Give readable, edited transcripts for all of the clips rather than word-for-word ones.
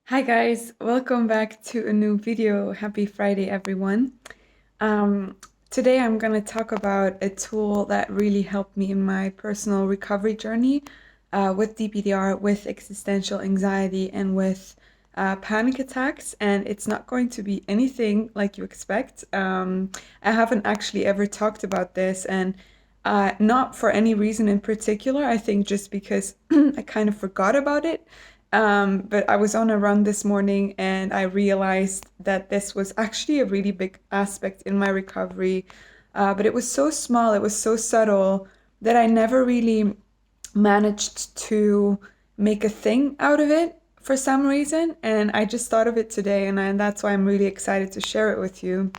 Hi guys, welcome back to a new video. Happy Friday, everyone. Um, Today I'm going to talk about a tool that really helped me in my personal recovery journey with DPDR, with existential anxiety, and with panic attacks. And it's not going to be anything like you expect. I haven't actually ever talked about this, and not for any reason in particular. I think just because I kind of forgot about it. But I was on a run this morning and I realized that this was actually a really big aspect in my recovery. But it was so small, it was so subtle that I never really managed to make a thing out of it for some reason. And I just thought of it today, and that's why I'm really excited to share it with you.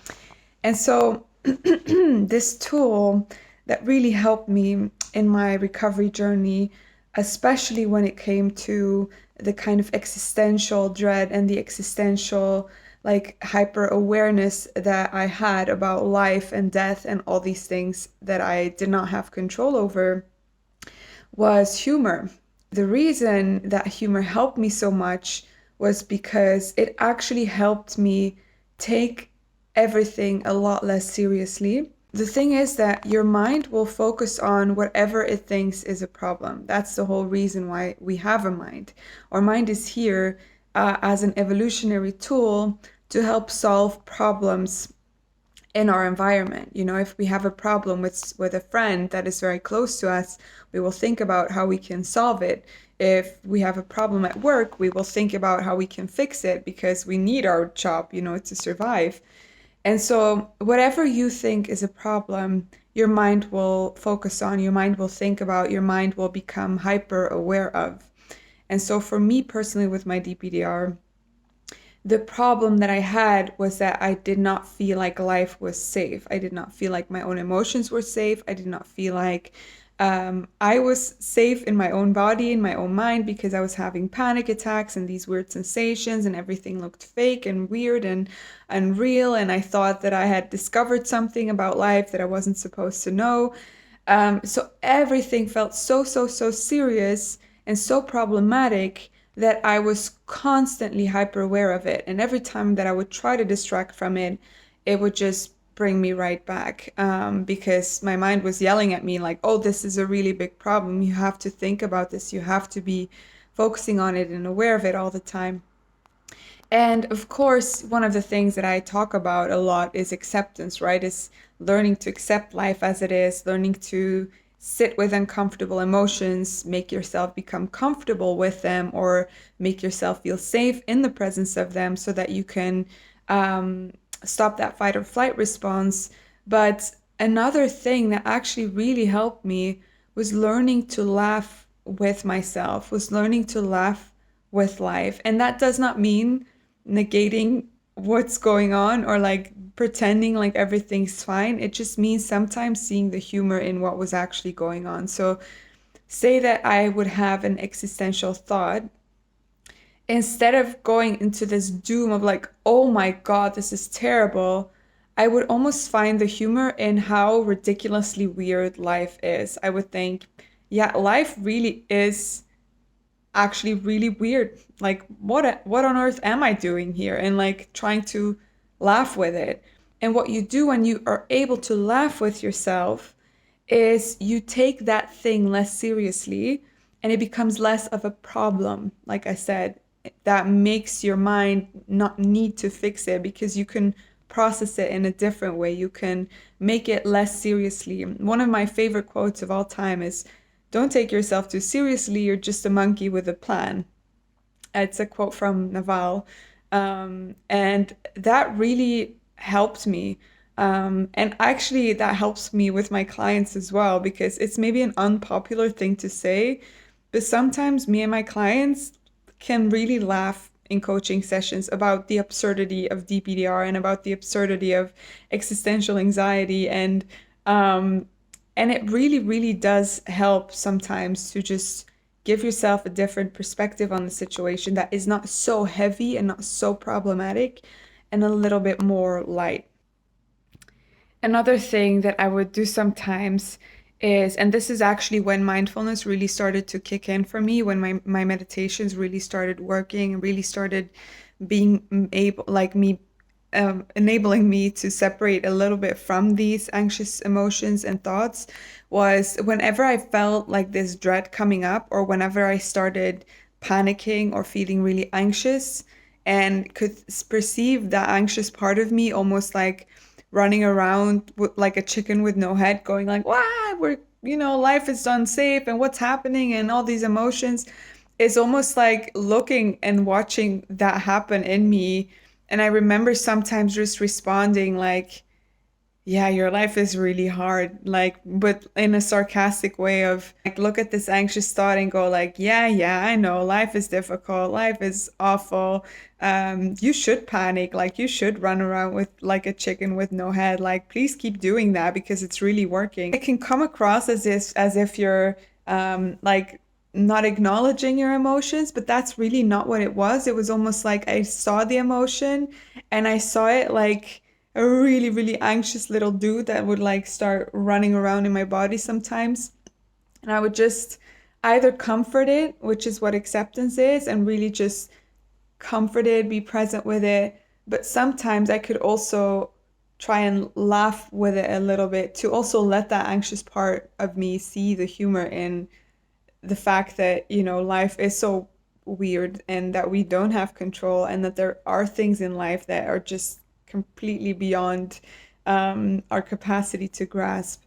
And so, this tool that really helped me in my recovery journey, especially when it came to the kind of existential dread and the existential, like, hyper awareness that I had about life and death and all these things that I did not have control over, was humor. The reason that humor helped me so much was because it actually helped me take everything a lot less seriously. The thing is that your mind will focus on whatever it thinks is a problem. That's the whole reason why we have a mind. Our mind is here as an evolutionary tool to help solve problems in our environment. You know, if we have a problem with a friend that is very close to us, we will think about how we can solve it. If we have a problem at work, we will think about how we can fix it because we need our job, you know, to survive. And so, whatever you think is a problem, your mind will focus on, your mind will think about, your mind will become hyper aware of. And so, for me personally, with my DPDR, the problem that I had was that I did not feel like life was safe. I did not feel like my own emotions were safe. I did not feel like I was safe in my own body, in my own mind, because I was having panic attacks and these weird sensations, and everything looked fake and weird and unreal. And I thought that I had discovered something about life that I wasn't supposed to know. So everything felt so serious and so problematic that I was constantly hyper aware of it. And every time that I would try to distract from it, it would just bring me right back because my mind was yelling at me like, oh, this is a really big problem. You have to think about this. You have to be focusing on it and aware of it all the time. And of course, one of the things that I talk about a lot is acceptance, right? Is learning to accept life as it is, learning to sit with uncomfortable emotions, make yourself become comfortable with them, or make yourself feel safe in the presence of them so that you can um, stop that fight or flight response. But another thing that actually really helped me was learning to laugh with myself, was learning to laugh with life. And that does not mean negating what's going on or like pretending like everything's fine. It just means sometimes seeing the humor in what was actually going on. So, say that I would have an existential thought, instead of going into this doom of like, oh my God, this is terrible, I would almost find the humor in how ridiculously weird life is. I would think, yeah, life really is actually really weird. Like, what on earth am I doing here? And like trying to laugh with it. And what you do when you are able to laugh with yourself is you take that thing less seriously and it becomes less of a problem. Like I said, that makes your mind not need to fix it because you can process it in a different way. You can make it less seriously. One of my favorite quotes of all time is, don't take yourself too seriously, you're just a monkey with a plan. It's a quote from Naval. And that really helped me. And actually, that helps me with my clients as well, because it's maybe an unpopular thing to say, but sometimes me and my clients can really laugh in coaching sessions about the absurdity of DPDR and about the absurdity of existential anxiety. Um, and it really does help sometimes to just give yourself a different perspective on the situation that is not so heavy and not so problematic and a little bit more light. Another thing that I would do sometimes and this is actually when mindfulness really started to kick in for me, when my meditations really started working and really started being able, like me, enabling me to separate a little bit from these anxious emotions and thoughts, was whenever I felt like this dread coming up, or whenever I started panicking or feeling really anxious and could perceive that anxious part of me almost like running around with, like a chicken with no head, going like, "Wow, life is unsafe, and what's happening?" and all these emotions. It's almost like looking and watching that happen in me. And I remember sometimes just responding like, yeah, your life is really hard, like, but in a sarcastic way of like, look at this anxious thought and go like, yeah, I know life is difficult, life is awful. You should panic, like you should run around with like a chicken with no head. Like, please keep doing that because it's really working. It can come across as if you're like not acknowledging your emotions, but that's really not what it was. It was almost like I saw the emotion and I saw it like a really, really anxious little dude that would like start running around in my body sometimes. And I would just either comfort it, which is what acceptance is, and really just comfort it, be present with it. But sometimes I could also try and laugh with it a little bit to also let that anxious part of me see the humor in the fact that, life is so weird and that we don't have control and that there are things in life that are just completely beyond our capacity to grasp.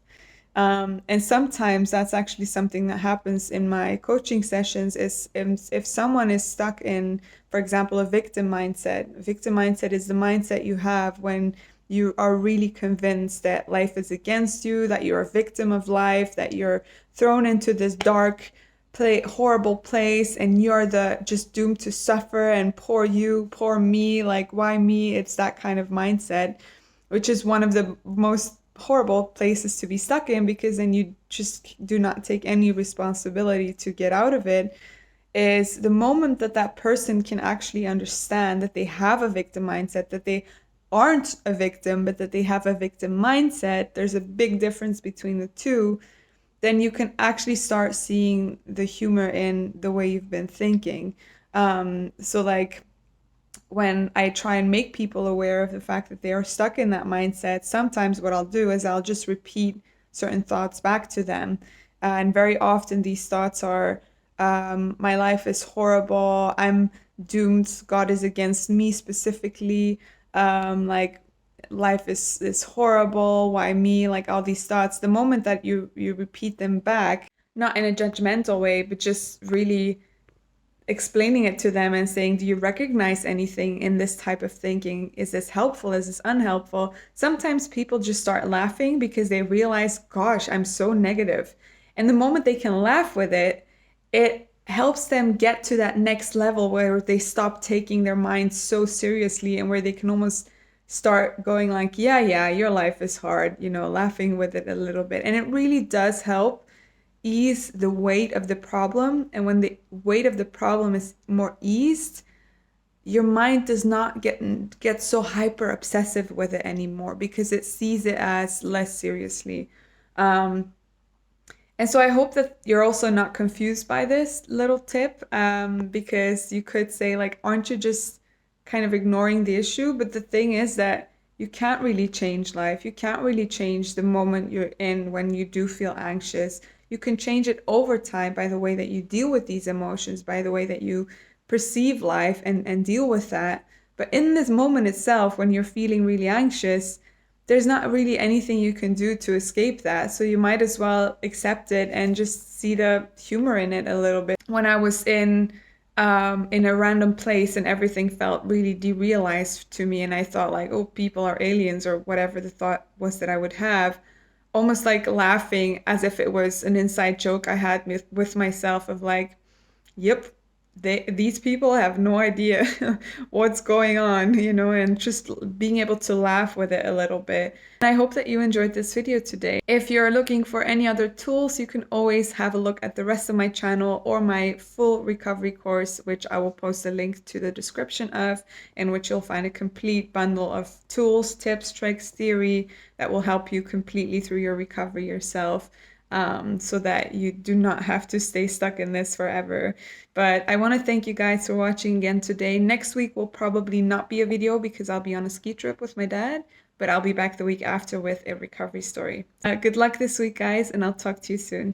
And sometimes that's actually something that happens in my coaching sessions is if someone is stuck in, for example, a victim mindset. Victim mindset is the mindset you have when you are really convinced that life is against you, that you're a victim of life, that you're thrown into this dark, horrible place, and you're the just doomed to suffer, and poor you, poor me, like why me? It's that kind of mindset, which is one of the most horrible places to be stuck in because then you just do not take any responsibility to get out of it. Is the moment that that person can actually understand that they have a victim mindset, that they aren't a victim, but that they have a victim mindset, there's a big difference between the two, then you can actually start seeing the humor in the way you've been thinking. So like when I try and make people aware of the fact that they are stuck in that mindset, sometimes what I'll do is I'll just repeat certain thoughts back to them. And very often these thoughts are, my life is horrible, I'm doomed, God is against me specifically, like life is horrible, why me? Like all these thoughts. The moment that you repeat them back, not in a judgmental way, but just really explaining it to them and saying, do you recognize anything in this type of thinking? Is this helpful? Is this unhelpful? Sometimes people just start laughing because they realize, gosh, I'm so negative. And the moment they can laugh with it, it helps them get to that next level where they stop taking their mind so seriously and where they can almost start going like, yeah, your life is hard, laughing with it a little bit. And it really does help ease the weight of the problem. And when the weight of the problem is more eased, your mind does not get so hyper obsessive with it anymore because it sees it as less seriously. Um, and so I hope that you're also not confused by this little tip, because you could say, like, aren't you just kind of ignoring the issue? But the thing is that you can't really change life. You can't really change the moment you're in when you do feel anxious. You can change it over time by the way that you deal with these emotions, by the way that you perceive life and deal with that. But in this moment itself, when you're feeling really anxious, there's not really anything you can do to escape that. So you might as well accept it and just see the humor in it a little bit. When I was in a random place and everything felt really derealized to me, and I thought like, oh, people are aliens or whatever the thought was that I would have, almost like laughing as if it was an inside joke I had with myself of like, yep, these people have no idea what's going on, and just being able to laugh with it a little bit. And I hope that you enjoyed this video today. If you're looking for any other tools, you can always have a look at the rest of my channel or my full recovery course, which I will post a link to the description of, in which you'll find a complete bundle of tools, tips, tricks, theory that will help you completely through your recovery yourself. so that you do not have to stay stuck in this forever. But I want to thank you guys for watching again today. Next week will probably not be a video because I'll be on a ski trip with my dad, but I'll be back the week after with a recovery story. Good luck this week, guys, and I'll talk to you soon.